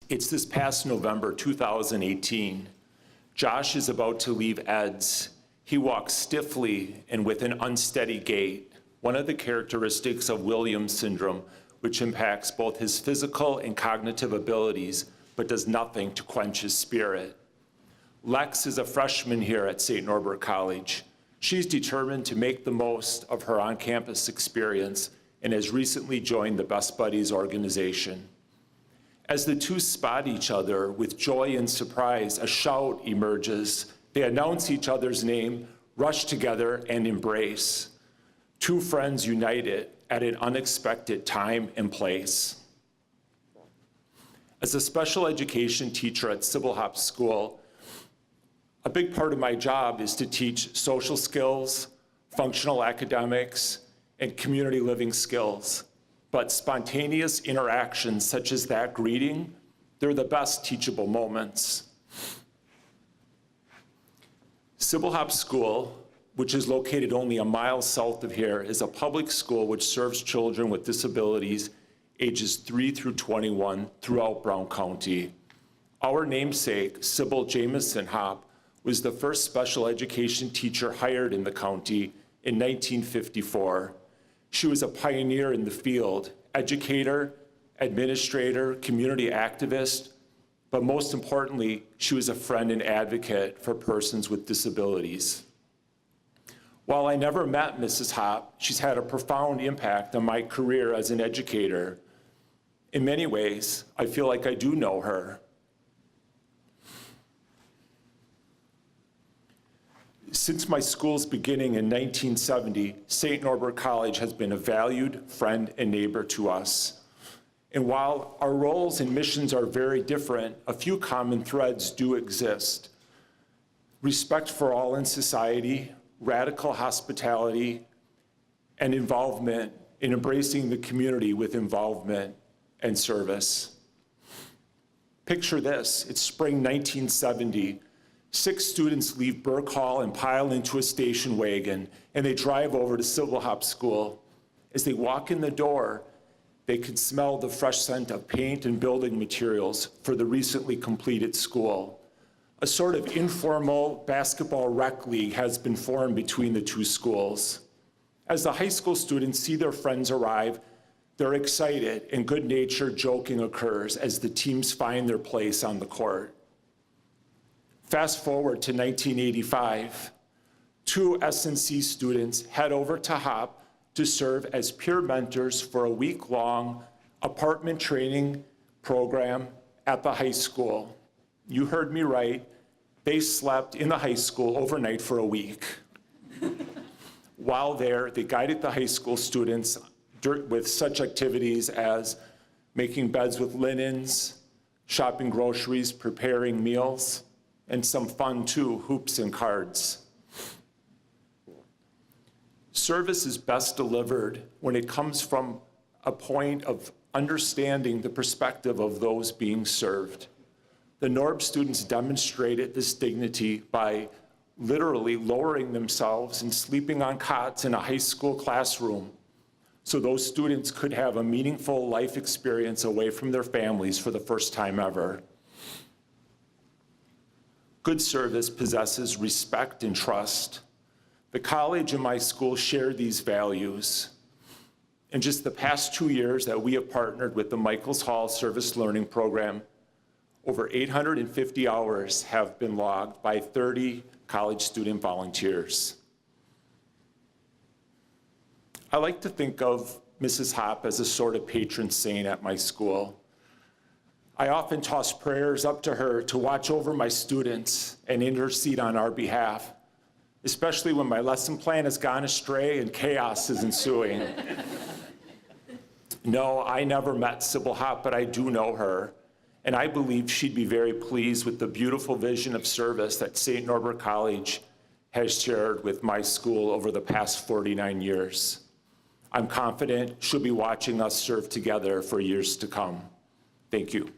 It's this past November 2018. Josh is about to leave Ed's. He walks stiffly and with an unsteady gait, one of the characteristics of Williams syndrome, which impacts both his physical and cognitive abilities, but does nothing to quench his spirit. Lex is a freshman here at St. Norbert College. She's determined to make the most of her on-campus experience and has recently joined the Best Buddies organization. As the two spot each other with joy and surprise, a shout emerges. They announce each other's name, rush together, and embrace. Two friends united at an unexpected time and place. As a special education teacher at Syble Hopp School, a big part of my job is to teach social skills, functional academics, and community living skills. But spontaneous interactions such as that greeting, they're the best teachable moments. Syble Hopp School, which is located only a mile south of here, is a public school which serves children with disabilities ages 3 through 21 throughout Brown County. Our namesake, Syble Jamison Hopp, was the first special education teacher hired in the county in 1954. She was a pioneer in the field, educator, administrator, community activist, but most importantly, she was a friend and advocate for persons with disabilities. While I never met Mrs. Hopp, she's had a profound impact on my career as an educator. In many ways, I feel like I do know her. Since my school's beginning in 1970, St. Norbert College has been a valued friend and neighbor to us. And while our roles and missions are very different, a few common threads do exist. Respect for all in society, radical hospitality, and involvement in embracing the community with involvement and service. Picture this, it's spring 1970. 6 students leave Burke Hall and pile into a station wagon, and they drive over to Syble Hopp School. As they walk in the door, they can smell the fresh scent of paint and building materials for the recently completed school. A sort of informal basketball rec league has been formed between the two schools. As the high school students see their friends arrive, they're excited and good-natured joking occurs as the teams find their place on the court. Fast forward to 1985, 2 S&C students head over to Hopp to serve as peer mentors for a week-long apartment training program at the high school. You heard me right, they slept in the high school overnight for a week. While there, they guided the high school students with such activities as making beds with linens, shopping groceries, preparing meals, and some fun too, hoops and cards. Service is best delivered when it comes from a point of understanding the perspective of those being served. The Norb students demonstrated this dignity by literally lowering themselves and sleeping on cots in a high school classroom so those students could have a meaningful life experience away from their families for the first time ever. Good service possesses respect and trust. The college and my school share these values. In just the past 2 years that we have partnered with the Michaels Hall Service Learning Program, over 850 hours have been logged by 30 college student volunteers. I like to think of Mrs. Hopp as a sort of patron saint at my school. I often toss prayers up to her to watch over my students and intercede on our behalf, especially when my lesson plan has gone astray and chaos is ensuing. No, I never met Syble Hopp, but I do know her, and I believe she'd be very pleased with the beautiful vision of service that St. Norbert College has shared with my school over the past 49 years. I'm confident she'll be watching us serve together for years to come. Thank you.